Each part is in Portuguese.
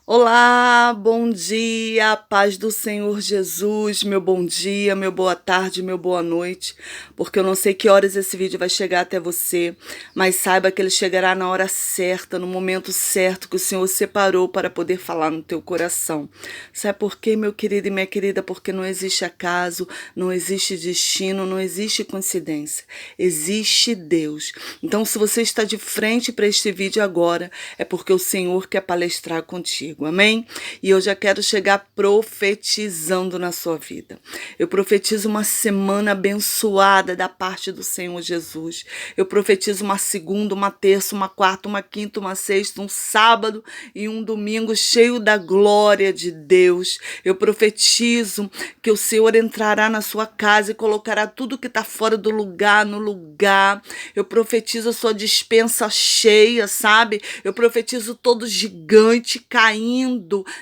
Olá, bom dia, paz do Senhor Jesus, meu bom dia, meu boa tarde, meu boa noite, porque eu não sei que horas esse vídeo vai chegar até você, mas saiba que ele chegará na hora certa, no momento certo que o Senhor separou para poder falar no teu coração. Sabe por quê, meu querido e minha querida? Porque não existe acaso, não existe destino, não existe coincidência, existe Deus. Então, se você está de frente para este vídeo agora, é porque o Senhor quer palestrar contigo. Amém? E eu já quero chegar profetizando na sua vida. Eu profetizo uma semana abençoada da parte do Senhor Jesus. Eu profetizo uma segunda, uma terça, uma quarta, uma quinta, uma sexta, um sábado e um domingo cheio da glória de Deus. Eu profetizo que o Senhor entrará na sua casa e colocará tudo que está fora do lugar no lugar. Eu profetizo a sua despensa cheia, sabe? Eu profetizo todo gigante caindo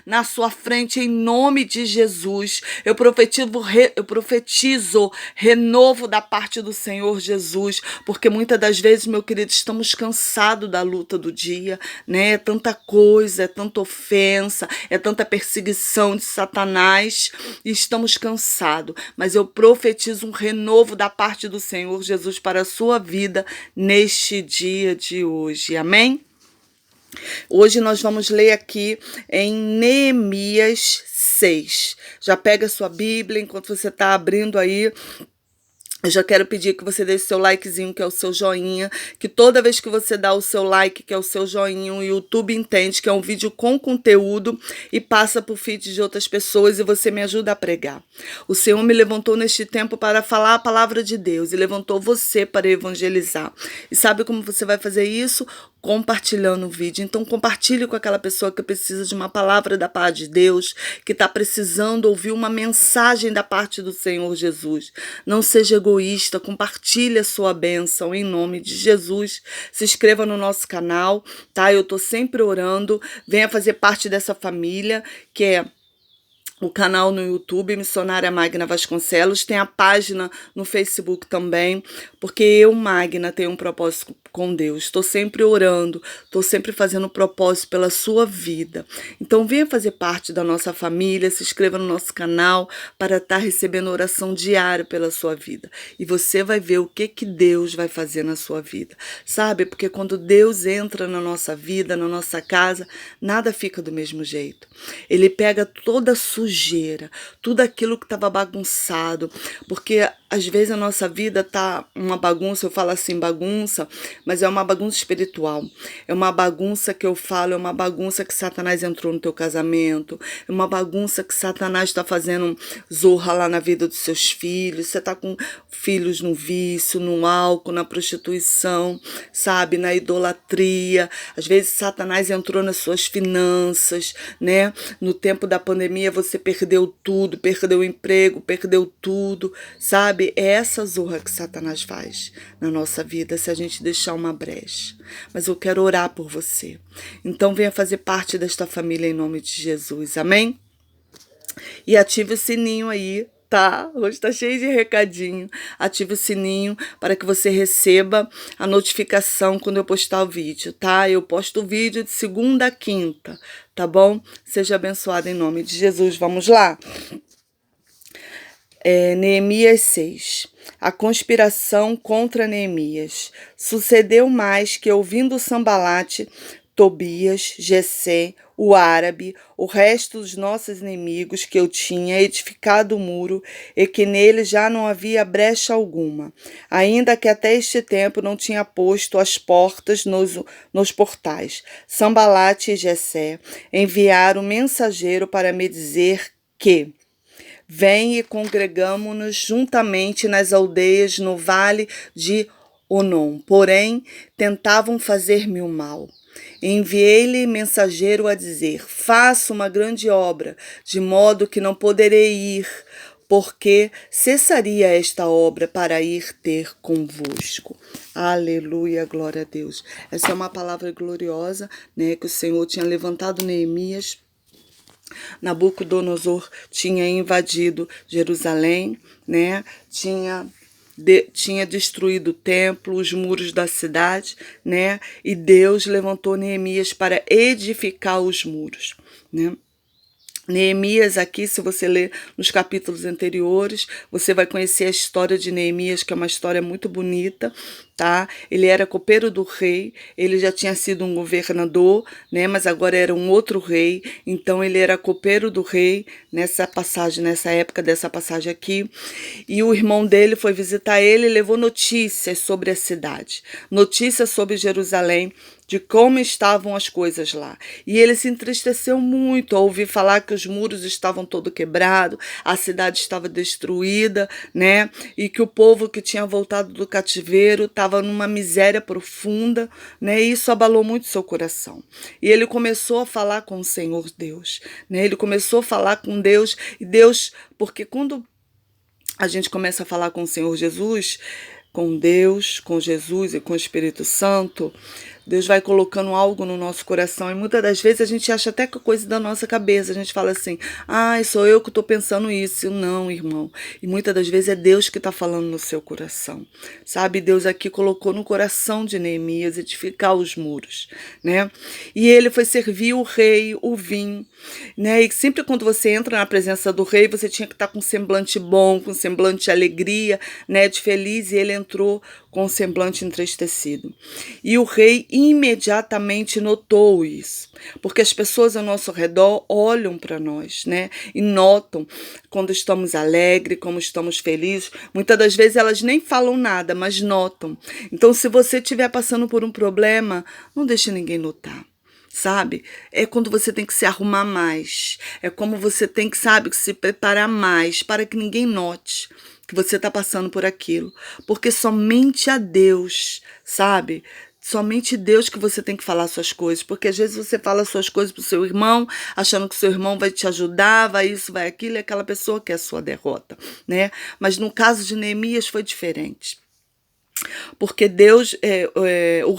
na sua frente em nome de Jesus. Eu profetizo renovo da parte do Senhor Jesus, porque muitas das vezes, meu querido, estamos cansados da luta do dia, né? É tanta coisa, é tanta ofensa, é tanta perseguição de Satanás e estamos cansados. Mas eu profetizo um renovo da parte do Senhor Jesus para a sua vida neste dia de hoje. Amém? Hoje nós vamos ler aqui em Neemias 6. Já pega a sua Bíblia enquanto você está abrindo aí. Eu já quero pedir que você deixe seu likezinho, que é o seu joinha, que toda vez que você dá o seu like, que é o seu joinha, o YouTube entende que é um vídeo com conteúdo e passa para o feed de outras pessoas e você me ajuda a pregar. O Senhor me levantou neste tempo para falar a palavra de Deus e levantou você para evangelizar. E sabe como você vai fazer isso? Compartilhando o vídeo. Então compartilhe com aquela pessoa que precisa de uma palavra da parte de Deus, que está precisando ouvir uma mensagem da parte do Senhor Jesus. Não seja egoísta, compartilhe a sua bênção em nome de Jesus. Se inscreva no nosso canal, tá? Eu tô sempre orando. Venha fazer parte dessa família que é o canal no YouTube, Missionária Magna Vasconcelos, tem a página no Facebook também, porque eu, Magna, tenho um propósito com Deus. Estou sempre orando, estou sempre fazendo propósito pela sua vida. Então venha fazer parte da nossa família, se inscreva no nosso canal para estar recebendo oração diária pela sua vida. E você vai ver o que Deus vai fazer na sua vida. Sabe? Porque quando Deus entra na nossa vida, na nossa casa, nada fica do mesmo jeito. Ele pega toda a sujeira, tudo aquilo que estava bagunçado, porque às vezes a nossa vida tá uma bagunça, eu falo assim bagunça, mas é uma bagunça espiritual, é uma bagunça que eu falo, é uma bagunça que Satanás entrou no teu casamento, é uma bagunça que Satanás está fazendo zorra lá na vida dos seus filhos, você tá com filhos no vício, no álcool, na prostituição, sabe, na idolatria, às vezes Satanás entrou nas suas finanças, né? No tempo da pandemia você perdeu tudo, perdeu o emprego, perdeu tudo, sabe? É essa zorra que Satanás faz na nossa vida se a gente deixar uma brecha. Mas eu quero orar por você. Então venha fazer parte desta família em nome de Jesus, amém? E ative o sininho aí, tá? Hoje tá cheio de recadinho. Ative o sininho para que você receba a notificação quando eu postar o vídeo, tá? Eu posto o vídeo de segunda a quinta, tá bom? Seja abençoado em nome de Jesus. Vamos lá? Neemias 6. A conspiração contra Neemias. Sucedeu mais que, ouvindo Sambalate, Tobias, Gesem, o árabe, o resto dos nossos inimigos, que eu tinha edificado o muro, e que nele já não havia brecha alguma, ainda que até este tempo não tinha posto as portas nos portais. Sambalate e Gesem enviaram mensageiro para me dizer que vem e congregamo-nos juntamente nas aldeias no vale de Onom. Porém, tentavam fazer-me o mal. Enviei-lhe mensageiro a dizer: faço uma grande obra, de modo que não poderei ir, porque cessaria esta obra para ir ter convosco. Aleluia, glória a Deus. Essa é uma palavra gloriosa, né, que o Senhor tinha levantado Neemias. Nabucodonosor tinha invadido Jerusalém, né? Tinha tinha destruído o templo, os muros da cidade, né? E Deus levantou Neemias para edificar os muros, né? Neemias aqui, se você ler nos capítulos anteriores, você vai conhecer a história de Neemias, que é uma história muito bonita, tá? Ele era copeiro do rei, ele já tinha sido um governador, né? Mas agora era um outro rei, então ele era copeiro do rei nessa passagem, nessa época dessa passagem aqui. E o irmão dele foi visitar ele e levou notícias sobre a cidade, notícias sobre Jerusalém, de como estavam as coisas lá. E ele se entristeceu muito ao ouvir falar que os muros estavam todo quebrados, a cidade estava destruída, né? E que o povo que tinha voltado do cativeiro estava numa miséria profunda, né? E isso abalou muito seu coração. E ele começou a falar com o Senhor Deus, né? Ele começou a falar com Deus, e Deus, porque quando a gente começa a falar com o Senhor Jesus, com Deus, com Jesus e com o Espírito Santo, Deus vai colocando algo no nosso coração, e muitas das vezes a gente acha até que é coisa da nossa cabeça. A gente fala assim, sou eu que estou pensando isso. Não, irmão. E muitas das vezes é Deus que está falando no seu coração. Sabe, Deus aqui colocou no coração de Neemias edificar os muros, né? E ele foi servir o rei, o vinho, né? E sempre quando você entra na presença do rei, você tinha que estar com um semblante bom, com um semblante de alegria, né? De feliz, e ele entrou com um semblante entristecido. E o rei imediatamente notou isso, porque as pessoas ao nosso redor olham para nós, né? E notam quando estamos alegres, como estamos felizes. Muitas das vezes elas nem falam nada, mas notam. Então, se você estiver passando por um problema, não deixe ninguém notar. Sabe? É quando você tem que se arrumar mais. É como você tem que, sabe, se preparar mais para que ninguém note que você está passando por aquilo. Porque somente a Deus, sabe? Somente Deus que você tem que falar suas coisas. Porque às vezes você fala suas coisas para o seu irmão, achando que o seu irmão vai te ajudar, vai isso, vai aquilo, e aquela pessoa quer a sua derrota, né? Mas no caso de Neemias foi diferente. Porque o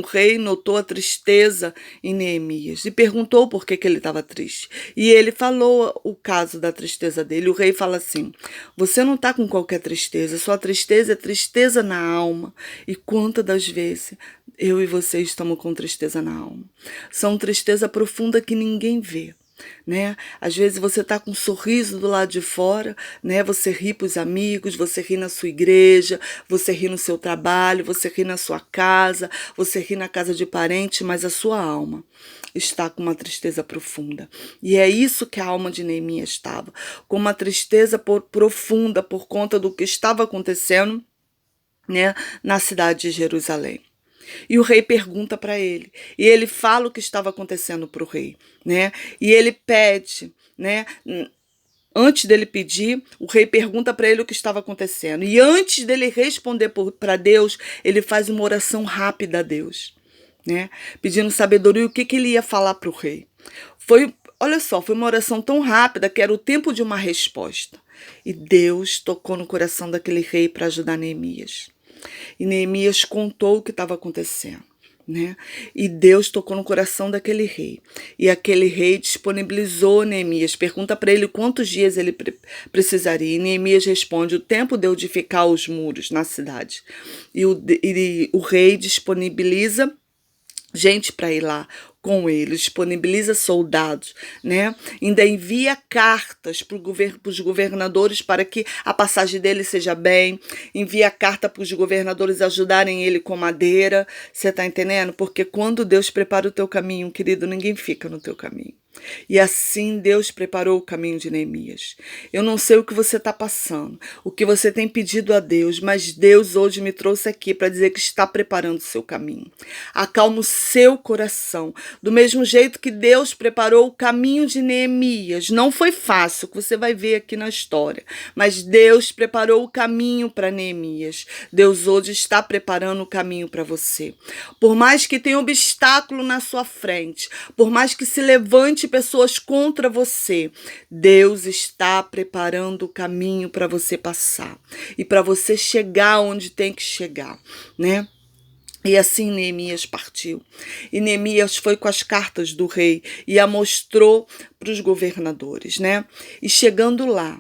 rei notou a tristeza em Neemias e perguntou por que ele estava triste. E ele falou o caso da tristeza dele. O rei fala assim, você não está com qualquer tristeza, sua tristeza é tristeza na alma. E quantas das vezes eu e você estamos com tristeza na alma? São tristeza profunda que ninguém vê, né? Às vezes você tá com um sorriso do lado de fora, né? Você ri para os amigos, você ri na sua igreja, você ri no seu trabalho, você ri na sua casa, você ri na casa de parente, mas a sua alma está com uma tristeza profunda. E é isso que a alma de Neemias estava, com uma tristeza profunda por conta do que estava acontecendo, né, na cidade de Jerusalém. E o rei pergunta para ele, e ele fala o que estava acontecendo para o rei, né? E ele pede, né? Antes dele pedir, o rei pergunta para ele o que estava acontecendo. E antes dele responder para Deus, ele faz uma oração rápida a Deus, né? Pedindo sabedoria, o que ele ia falar para o rei. Olha só, foi uma oração tão rápida que era o tempo de uma resposta. E Deus tocou no coração daquele rei para ajudar Neemias. E Neemias contou o que estava acontecendo, né? E Deus tocou no coração daquele rei. E aquele rei disponibilizou Neemias. Pergunta para ele quantos dias ele precisaria. E Neemias responde, o tempo de edificar os muros na cidade. E o rei disponibiliza gente para ir lá com ele, disponibiliza soldados, né? Ainda envia cartas para os governadores para que a passagem dele seja bem, envia carta para os governadores ajudarem ele com madeira, você tá entendendo? Porque quando Deus prepara o teu caminho, querido, ninguém fica no teu caminho. E assim Deus preparou o caminho de Neemias. Eu não sei o que você está passando, o que você tem pedido a Deus, mas Deus hoje me trouxe aqui para dizer que está preparando o seu caminho. Acalma o seu coração. Do mesmo jeito que Deus preparou o caminho de Neemias. Não foi fácil, que você vai ver aqui na história, mas Deus preparou o caminho para Neemias. Deus hoje está preparando o caminho para você. Por mais que tenha obstáculo na sua frente, por mais que se levante pessoas contra você, Deus está preparando o caminho para você passar e para você chegar onde tem que chegar, né? E assim Neemias partiu. E Neemias foi com as cartas do rei e a mostrou para os governadores, né? E chegando lá,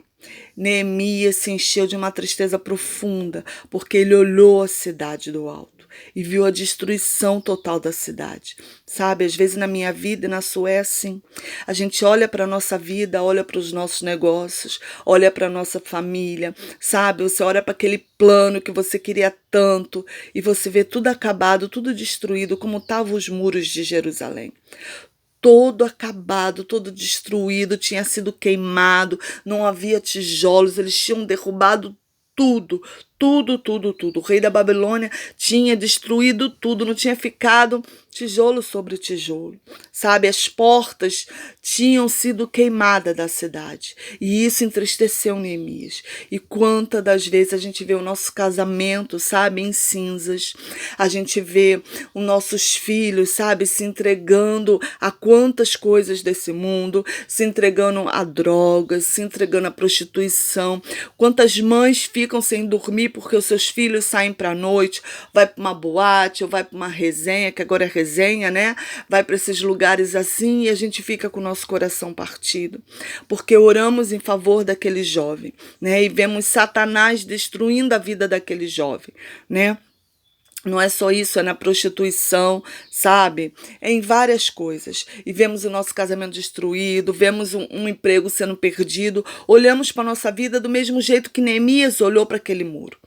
Neemias se encheu de uma tristeza profunda, porque ele olhou a cidade do alto e viu a destruição total da cidade. Sabe, às vezes na minha vida e na sua é assim. A gente olha para a nossa vida, olha para os nossos negócios, olha para a nossa família, sabe? Você olha para aquele plano que você queria tanto e você vê tudo acabado, tudo destruído, como estavam os muros de Jerusalém. Todo acabado, todo destruído, tinha sido queimado, não havia tijolos, eles tinham derrubado tudo, tudo. O rei da Babilônia tinha destruído tudo, não tinha ficado tijolo sobre tijolo, sabe? As portas tinham sido queimadas da cidade e isso entristeceu Neemias. E quantas das vezes a gente vê o nosso casamento, sabe, em cinzas, a gente vê os nossos filhos, sabe, se entregando a quantas coisas desse mundo, se entregando a drogas, se entregando à prostituição. Quantas mães ficam sem dormir porque os seus filhos saem para a noite, vai para uma boate ou vai para uma resenha, que agora é resenha, né? Vai para esses lugares assim e a gente fica com o nosso coração partido, porque oramos em favor daquele jovem, né? E vemos Satanás destruindo a vida daquele jovem, né? Não é só isso, é na prostituição, sabe? É em várias coisas. E vemos o nosso casamento destruído, vemos um emprego sendo perdido, olhamos para a nossa vida do mesmo jeito que Neemias olhou para aquele muro.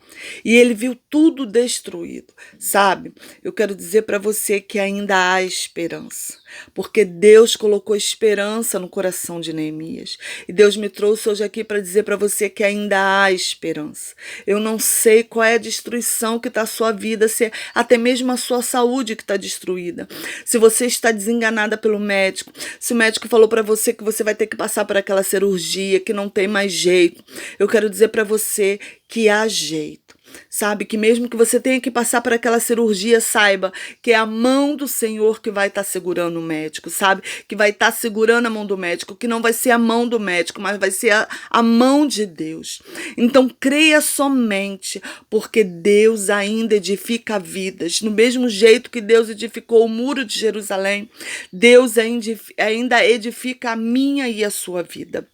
E ele viu tudo destruído, sabe? Eu quero dizer para você que ainda há esperança, porque Deus colocou esperança no coração de Neemias. E Deus me trouxe hoje aqui para dizer para você que ainda há esperança. Eu não sei qual é a destruição que está a sua vida, se é até mesmo a sua saúde que está destruída. Se você está desenganada pelo médico, se o médico falou para você que você vai ter que passar por aquela cirurgia, que não tem mais jeito, eu quero dizer para você que há jeito. Sabe, que mesmo que você tenha que passar por aquela cirurgia, saiba que é a mão do Senhor que vai estar segurando o médico, sabe? Que vai estar segurando a mão do médico, que não vai ser a mão do médico, mas vai ser a mão de Deus. Então creia somente, porque Deus ainda edifica vidas. No mesmo jeito que Deus edificou o muro de Jerusalém, Deus ainda edifica a minha e a sua vida.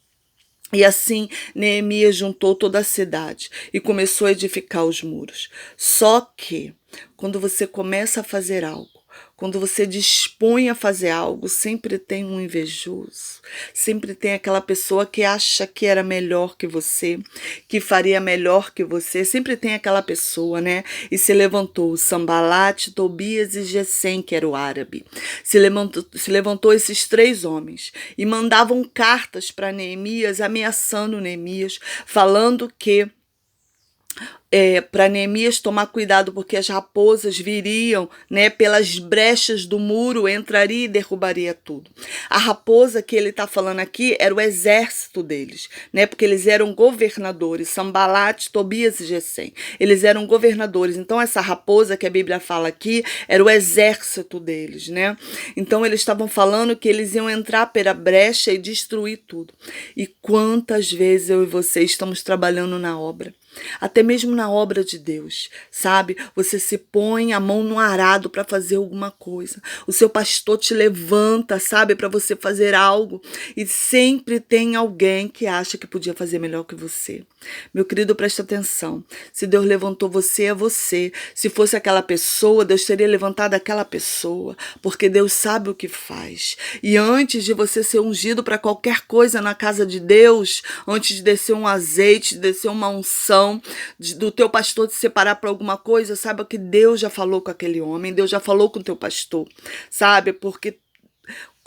E assim Neemias juntou toda a cidade e começou a edificar os muros. Só que quando você começa a fazer algo, quando você dispõe a fazer algo, sempre tem um invejoso, sempre tem aquela pessoa que acha que era melhor que você, que faria melhor que você, sempre tem aquela pessoa, né? E se levantou Sambalate, Tobias e Gesem, que era o árabe. Se levantou esses 3 homens e mandavam cartas para Neemias, ameaçando Neemias, falando que para Neemias tomar cuidado, porque as raposas viriam, né, pelas brechas do muro, entraria e derrubaria tudo. A raposa que ele está falando aqui era o exército deles, né, porque eles eram governadores, Sambalate, Tobias e Gesem. Eles eram governadores. Então essa raposa que a Bíblia fala aqui era o exército deles, né? Então eles estavam falando que eles iam entrar pela brecha e destruir tudo. E quantas vezes eu e você estamos trabalhando na obra? Até mesmo na obra de Deus, sabe? Você se põe a mão no arado para fazer alguma coisa. O seu pastor te levanta, sabe? Para você fazer algo. E sempre tem alguém que acha que podia fazer melhor que você. Meu querido, presta atenção. Se Deus levantou você, é você. Se fosse aquela pessoa, Deus teria levantado aquela pessoa. Porque Deus sabe o que faz. E antes de você ser ungido para qualquer coisa na casa de Deus, antes de descer um azeite, de descer uma unção, do teu pastor te separar para alguma coisa, saiba que Deus já falou com aquele homem, Deus já falou com o teu pastor, sabe? Porque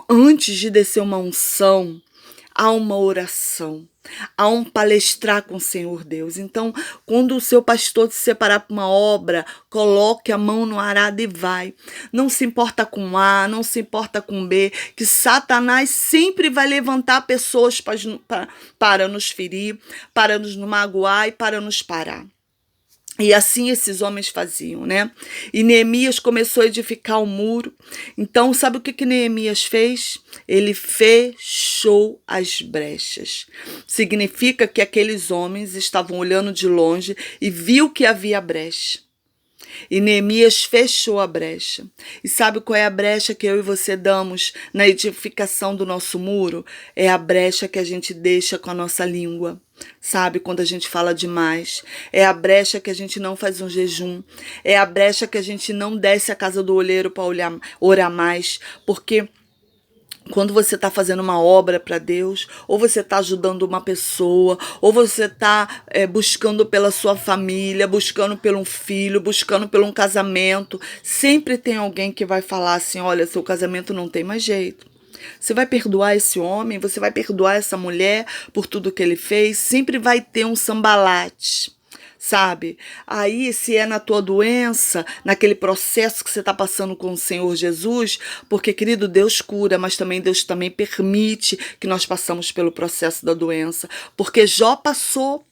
antes de descer uma unção, há uma oração, há um palestrar com o Senhor Deus. Então, quando o seu pastor te separar para uma obra, coloque a mão no arado e vai. Não se importa com A, não se importa com B, que Satanás sempre vai levantar pessoas para nos ferir, para nos magoar e para nos parar. E assim esses homens faziam, né? E Neemias começou a edificar o muro. Então, sabe o que Neemias fez? Ele fechou as brechas. Significa que aqueles homens estavam olhando de longe e viu que havia brecha. E Neemias fechou a brecha. E sabe qual é a brecha que eu e você damos na edificação do nosso muro? É a brecha que a gente deixa com a nossa língua. Sabe, quando a gente fala demais. É a brecha que a gente não faz um jejum. É a brecha que a gente não desce à casa do olheiro para orar mais. Porque quando você está fazendo uma obra para Deus, ou você está ajudando uma pessoa, ou você está buscando pela sua família, buscando por um filho, buscando por um casamento, sempre tem alguém que vai falar assim: olha, seu casamento não tem mais jeito. Você vai perdoar esse homem, você vai perdoar essa mulher por tudo que ele fez, sempre vai ter um sambalate. Sabe? Aí, se é na tua doença, naquele processo que você está passando com o Senhor Jesus, porque, querido, Deus cura, mas também Deus também permite que nós passamos pelo processo da doença, porque Jó passou.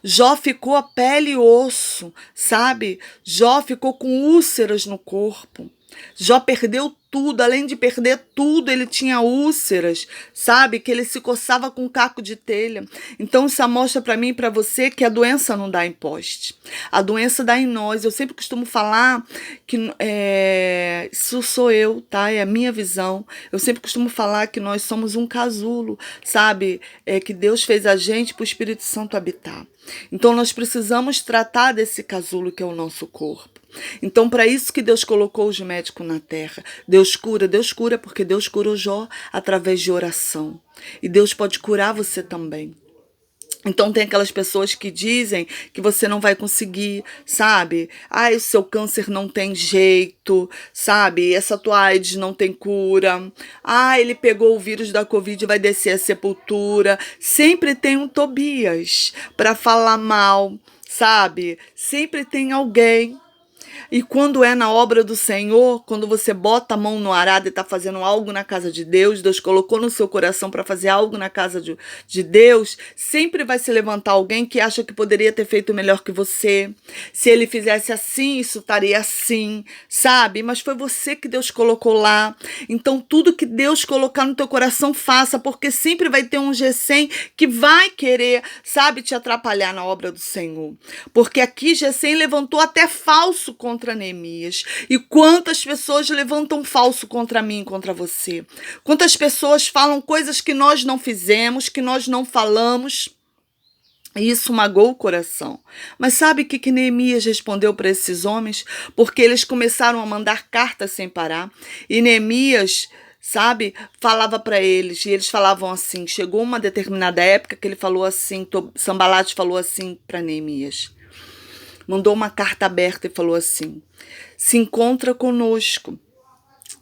Jó ficou a pele e osso, sabe? Jó ficou com úlceras no corpo. Jó perdeu tudo, além de perder tudo, ele tinha úlceras, sabe? Que ele se coçava com um caco de telha. Então isso mostra para mim e para você que a doença não dá em poste. A doença dá em nós. Eu sempre costumo falar que isso sou eu, tá? É a minha visão. Eu sempre costumo falar que nós somos um casulo, sabe? Que Deus fez a gente para o Espírito Santo habitar. Então nós precisamos tratar desse casulo que é o nosso corpo. Então, para isso que Deus colocou os médicos na terra. Deus cura porque Deus curou Jó através de oração. E Deus pode curar você também. Então tem aquelas pessoas que dizem que você não vai conseguir, sabe? O seu câncer não tem jeito, sabe? Essa tua AIDS não tem cura. Ele pegou o vírus da Covid e vai descer a sepultura. Sempre tem um Tobias para falar mal, sabe? Sempre tem alguém. E quando é na obra do Senhor, quando você bota a mão no arado e está fazendo algo na casa de Deus, Deus colocou no seu coração para fazer algo na casa de Deus, sempre vai se levantar alguém que acha que poderia ter feito melhor que você. Se ele fizesse assim, isso estaria assim, sabe? Mas foi você que Deus colocou lá. Então tudo que Deus colocar no teu coração, faça, porque sempre vai ter um Gessém que vai querer, sabe, te atrapalhar na obra do Senhor. Porque aqui Gessém levantou até falso contra Neemias. E quantas pessoas levantam falso contra mim e contra você? Quantas pessoas falam coisas que nós não fizemos, que nós não falamos? E isso magoou o coração. Mas sabe o que Neemias respondeu para esses homens? Porque eles começaram a mandar cartas sem parar. E Neemias, sabe, falava para eles, e eles falavam assim. Chegou uma determinada época que ele falou assim, Sambalate falou assim para Neemias. Mandou uma carta aberta e falou assim: se encontra conosco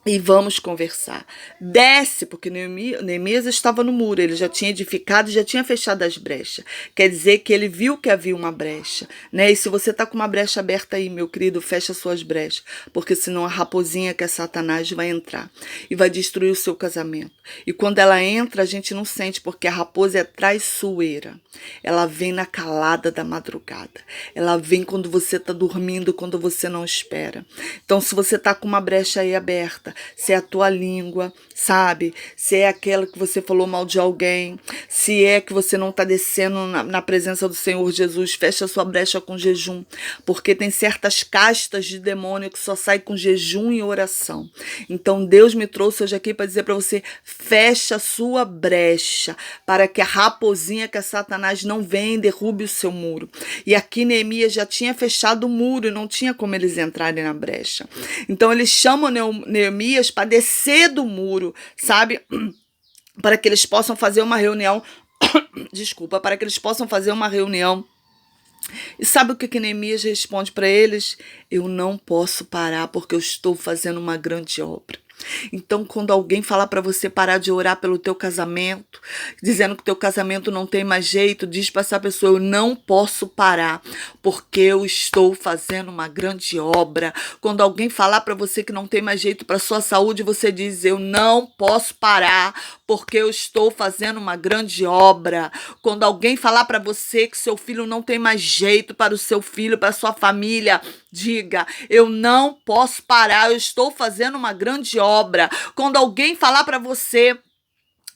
e vamos conversar. Desce, porque Neemias estava no muro, ele já tinha edificado e já tinha fechado as brechas. Quer dizer que ele viu que havia uma brecha, né? E se você está com uma brecha aberta aí, meu querido, fecha suas brechas, porque senão a raposinha que é Satanás vai entrar e vai destruir o seu casamento. E quando ela entra, a gente não sente, porque a raposa é traiçoeira. Ela vem na calada da madrugada. Ela vem quando você está dormindo, quando você não espera. Então, se você está com uma brecha aí aberta, se é a tua língua, sabe? Se é aquela que você falou mal de alguém, se é que você não está descendo na presença do Senhor Jesus, fecha a sua brecha com jejum, porque tem certas castas de demônio que só saem com jejum e oração. Então Deus me trouxe hoje aqui para dizer para você: fecha a sua brecha, para que a raposinha, que é Satanás, não venha e derrube o seu muro. E aqui Neemias já tinha fechado o muro e não tinha como eles entrarem na brecha. Então eles chamam Neemias para descer do muro, sabe? Para que eles possam fazer uma reunião. Desculpa, para que eles possam fazer uma reunião. E sabe o que Neemias responde para eles? Eu não posso parar porque eu estou fazendo uma grande obra. Então, quando alguém falar para você parar de orar pelo teu casamento, dizendo que o teu casamento não tem mais jeito, diz para essa pessoa: eu não posso parar, porque eu estou fazendo uma grande obra. Quando alguém falar para você que não tem mais jeito para sua saúde, você diz: eu não posso parar, porque eu estou fazendo uma grande obra. Quando alguém falar para você que seu filho não tem mais jeito para o seu filho, para a sua família, diga: eu não posso parar, eu estou fazendo uma grande obra. Quando alguém falar para você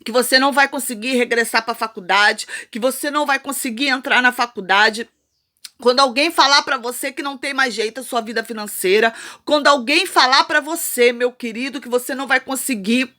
que você não vai conseguir regressar para a faculdade, que você não vai conseguir entrar na faculdade, Quando alguém falar para você que não tem mais jeito a sua vida financeira, quando alguém falar para você, meu querido, que você não vai conseguir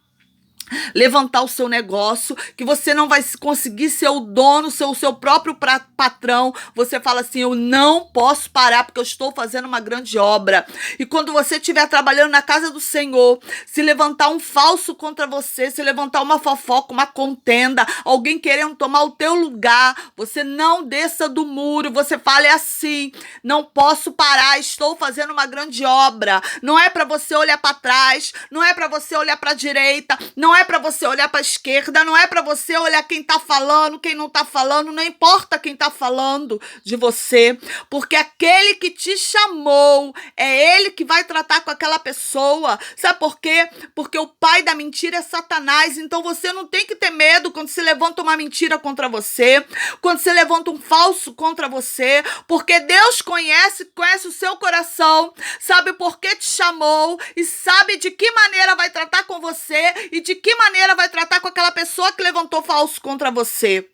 levantar o seu negócio, que você não vai conseguir ser o dono, ser o seu próprio patrão, você fala assim, eu não posso parar porque eu estou fazendo uma grande obra. E quando você estiver trabalhando na casa do Senhor, se levantar um falso contra você, se levantar uma fofoca, uma contenda, alguém querendo tomar o teu lugar, você não desça do muro, você fale assim, não posso parar, estou fazendo uma grande obra. Não é para você olhar para trás, não é para você olhar para a direita, não é para você olhar para a esquerda, não é para você olhar quem tá falando, quem não tá falando, não importa quem tá falando de você, porque aquele que te chamou, é ele que vai tratar com aquela pessoa. Sabe por quê? Porque o pai da mentira é Satanás, então você não tem que ter medo quando se levanta uma mentira contra você, quando se levanta um falso contra você, porque Deus conhece o seu coração, sabe por que te chamou e sabe de que maneira vai tratar com você e de que maneira vai tratar com aquela pessoa que levantou falso contra você.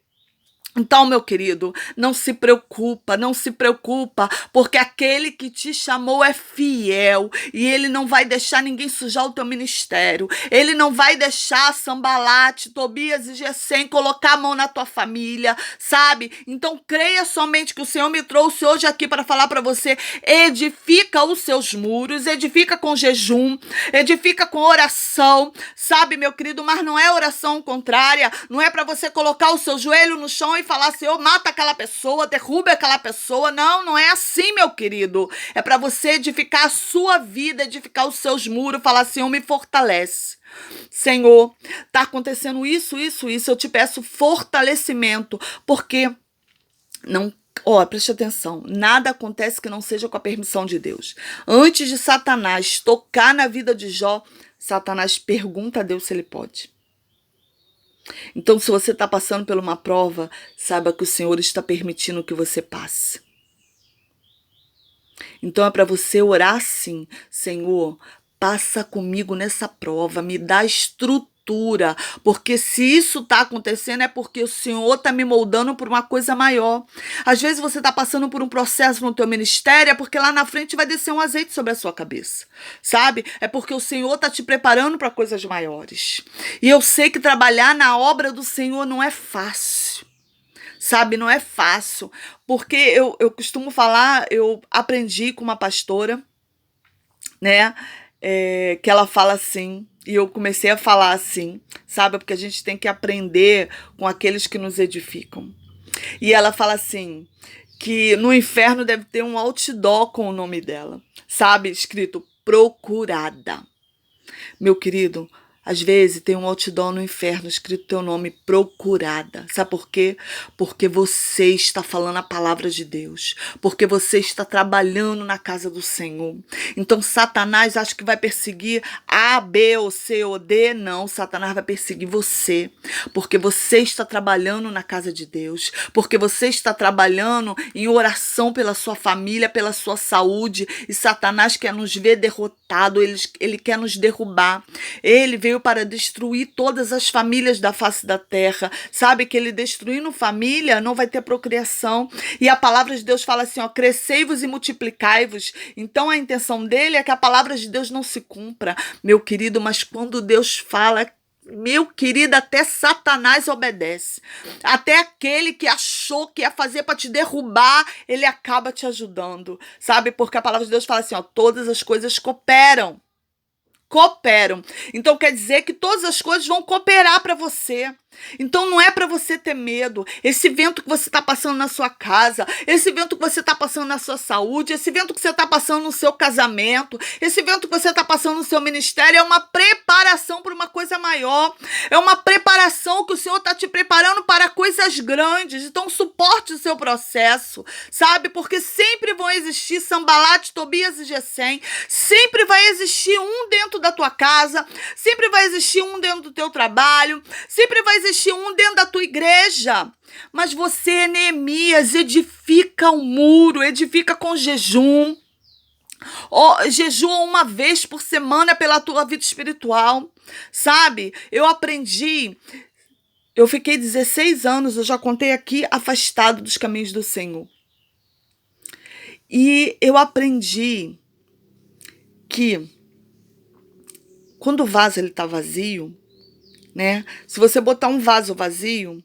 Então, meu querido, não se preocupa, porque aquele que te chamou é fiel e ele não vai deixar ninguém sujar o teu ministério. Ele não vai deixar Sambalate, Tobias e Gesem colocar a mão na tua família, sabe? Então, creia somente que o Senhor me trouxe hoje aqui para falar para você, edifica os seus muros, edifica com jejum, edifica com oração, sabe, meu querido? Mas não é oração contrária, não é para você colocar o seu joelho no chão e falar, Senhor, mata aquela pessoa, derruba aquela pessoa. Não, não é assim, meu querido. É para você edificar a sua vida, edificar os seus muros, falar, Senhor, me fortalece. Senhor, tá acontecendo isso, eu te peço fortalecimento, porque não... preste atenção, nada acontece que não seja com a permissão de Deus. Antes de Satanás tocar na vida de Jó, Satanás pergunta a Deus se ele pode. Então, se você está passando por uma prova, saiba que o Senhor está permitindo que você passe. Então, é para você orar assim, Senhor, passa comigo nessa prova, me dá estrutura, porque se isso está acontecendo é porque o Senhor está me moldando por uma coisa maior. Às vezes você está passando por um processo no teu ministério, é porque lá na frente vai descer um azeite sobre a sua cabeça, sabe? É porque o Senhor está te preparando para coisas maiores. E eu sei que trabalhar na obra do Senhor não é fácil. Sabe, não é fácil, porque eu costumo falar, eu aprendi com uma pastora, né, que ela fala assim, e eu comecei a falar assim, sabe, porque a gente tem que aprender com aqueles que nos edificam. E ela fala assim, que no inferno deve ter um outdoor com o nome dela, sabe, escrito procurada. Meu querido, às vezes tem um outdoor no inferno escrito teu nome, procurada. Sabe por quê? Porque você está falando a palavra de Deus. Porque você está trabalhando na casa do Senhor. Então Satanás acha que vai perseguir A, B, ou C, ou D. Não, Satanás vai perseguir você. Porque você está trabalhando na casa de Deus. Porque você está trabalhando em oração pela sua família, pela sua saúde. E Satanás quer nos ver derrotado. Ele quer nos derrubar. Ele veio para destruir todas as famílias da face da terra. Sabe que ele destruindo família não vai ter procriação. E a palavra de Deus fala assim, ó, crescei-vos e multiplicai-vos. Então a intenção dele é que a palavra de Deus não se cumpra, meu querido, mas quando Deus fala, meu querido, até Satanás obedece. Até aquele que achou que ia fazer para te derrubar, ele acaba te ajudando. Sabe? Porque a palavra de Deus fala assim, ó, todas as coisas cooperam. Então quer dizer que todas as coisas vão cooperar para você. Então não é para você ter medo. Esse vento que você está passando na sua casa, esse vento que você está passando na sua saúde, esse vento que você está passando no seu casamento, esse vento que você está passando no seu ministério é uma preparação para uma coisa maior. É uma preparação que o Senhor está te preparando para coisas grandes. Então suporte o seu processo, sabe? Porque sempre vão existir Sambalate, Tobias e Gesem. Sempre vai existir um dentro da tua casa, sempre vai existir um dentro do teu trabalho, sempre vai existir um dentro da tua igreja. Mas você, Neemias, edifica um muro, edifica com jejum. Jejua uma vez por semana pela tua vida espiritual, sabe? Eu aprendi, eu fiquei 16 anos, eu já contei aqui, afastado dos caminhos do Senhor. E eu aprendi que quando o vaso ele tá vazio, né? Se você botar um vaso vazio,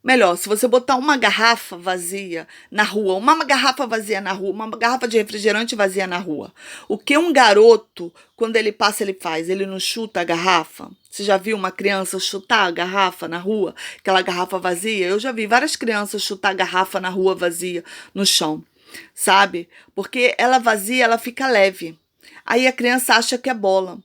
melhor, se você botar uma garrafa vazia na rua, uma garrafa vazia na rua, uma garrafa de refrigerante vazia na rua, o que um garoto, quando ele passa, ele faz? Ele não chuta a garrafa? Você já viu uma criança chutar a garrafa na rua? Aquela garrafa vazia? Eu já vi várias crianças chutar a garrafa na rua vazia, no chão, sabe? Porque ela vazia, ela fica leve. Aí a criança acha que é bola.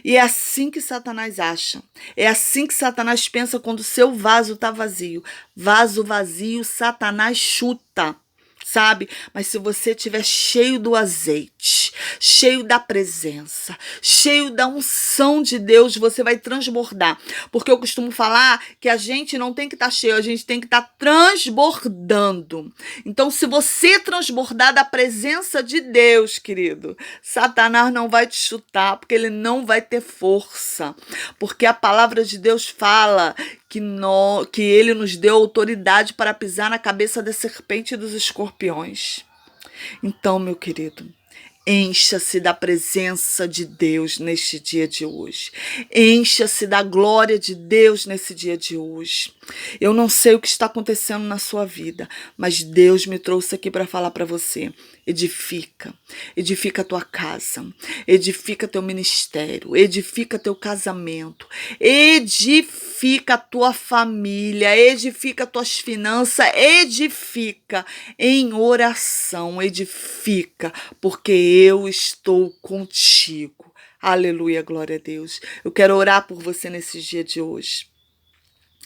E é assim que Satanás acha. É assim que Satanás pensa quando o seu vaso está vazio. Vaso vazio, Satanás chuta, sabe? Mas se você estiver cheio do azeite, cheio da presença, cheio da unção de Deus, você vai transbordar. Porque eu costumo falar que a gente não tem que estar cheio, a gente tem que estar transbordando. Então, se você transbordar da presença de Deus, querido, Satanás não vai te chutar, porque ele não vai ter força. Porque a palavra de Deus fala que ele nos deu autoridade para pisar na cabeça da serpente e dos escorpiões. Então, meu querido, encha-se da presença de Deus neste dia de hoje. Encha-se da glória de Deus nesse dia de hoje. Eu não sei o que está acontecendo na sua vida, mas Deus me trouxe aqui para falar para você. Edifica. Edifica a tua casa. Edifica teu ministério. Edifica teu casamento. Edifica a tua família. Edifica tuas finanças. Edifica em oração. Edifica, porque eu estou contigo. Aleluia, glória a Deus. Eu quero orar por você nesse dia de hoje.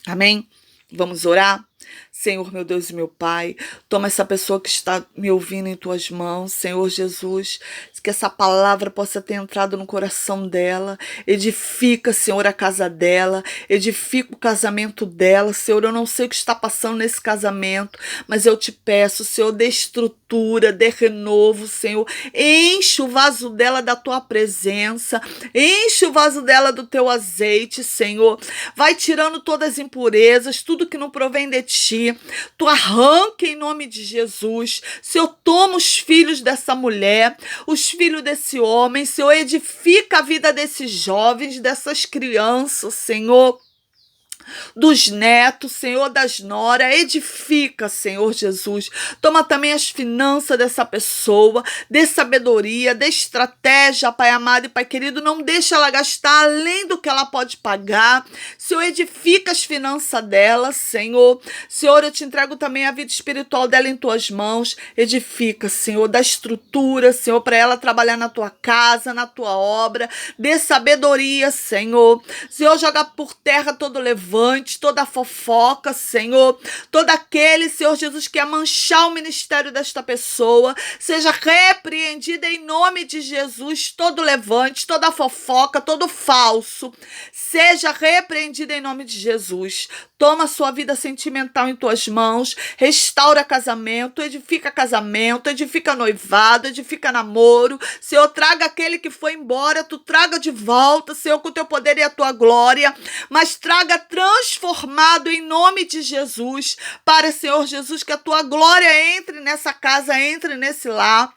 Amém? Vamos orar? Senhor, meu Deus e meu Pai, toma essa pessoa que está me ouvindo em tuas mãos, Senhor Jesus, que essa palavra possa ter entrado no coração dela, edifica, Senhor, a casa dela, edifica o casamento dela, Senhor, eu não sei o que está passando nesse casamento, mas eu te peço, Senhor, dê estrutura, dê renovo, Senhor, enche o vaso dela da tua presença, enche o vaso dela do teu azeite, Senhor, vai tirando todas as impurezas, tudo que não provém de ti, tu arranca em nome de Jesus. Senhor, toma os filhos dessa mulher, os filhos desse homem, Senhor, edifica a vida desses jovens, dessas crianças, Senhor, dos netos, Senhor, das noras, edifica, Senhor Jesus. Toma também as finanças dessa pessoa, dê sabedoria, dê estratégia, Pai amado e Pai querido, não deixa ela gastar além do que ela pode pagar. Senhor, edifica as finanças dela, Senhor. Senhor, eu te entrego também a vida espiritual dela em tuas mãos. Edifica, Senhor, dá estrutura, Senhor, para ela trabalhar na tua casa, na tua obra. Dê sabedoria, Senhor. Senhor, joga por terra todo levante, toda fofoca, Senhor, todo aquele, Senhor Jesus, que quer manchar o ministério desta pessoa, seja repreendido em nome de Jesus, todo levante, toda fofoca, todo falso, seja repreendido em nome de Jesus. Toma a sua vida sentimental em tuas mãos, restaura casamento, edifica noivado, edifica namoro. Senhor, traga aquele que foi embora, tu traga de volta, Senhor, com o teu poder e a tua glória, mas traga transformado em nome de Jesus, para, Senhor Jesus, que a tua glória entre nessa casa, entre nesse lar.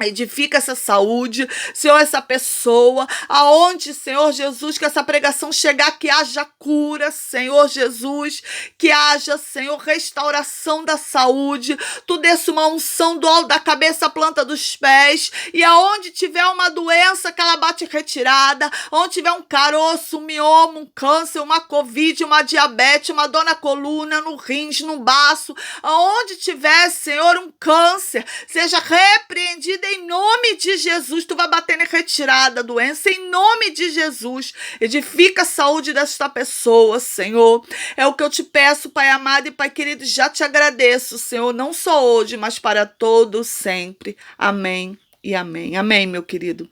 Edifica essa saúde, Senhor, essa pessoa, aonde, Senhor Jesus, que essa pregação chegar, que haja cura, Senhor Jesus, que haja, Senhor, restauração da saúde, tu desce uma unção do alto da cabeça à planta dos pés, e aonde tiver uma doença, que ela bate retirada, onde tiver um caroço, um mioma, um câncer, uma covid, uma diabetes, uma dor na coluna, no rins, no baço, aonde tiver, Senhor, um câncer, seja repreendido em nome de Jesus. Tu vai bater em retirada a doença em nome de Jesus. Edifica a saúde desta pessoa, Senhor. É o que eu te peço, Pai amado e Pai querido. Já te agradeço, Senhor, não só hoje, mas para todo sempre. Amém e amém. Amém, meu querido.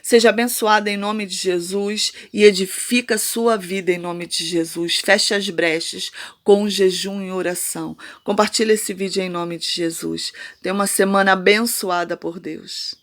Seja abençoada em nome de Jesus e edifica a sua vida em nome de Jesus. Feche as brechas com jejum e oração. Compartilhe esse vídeo em nome de Jesus. Tenha uma semana abençoada por Deus.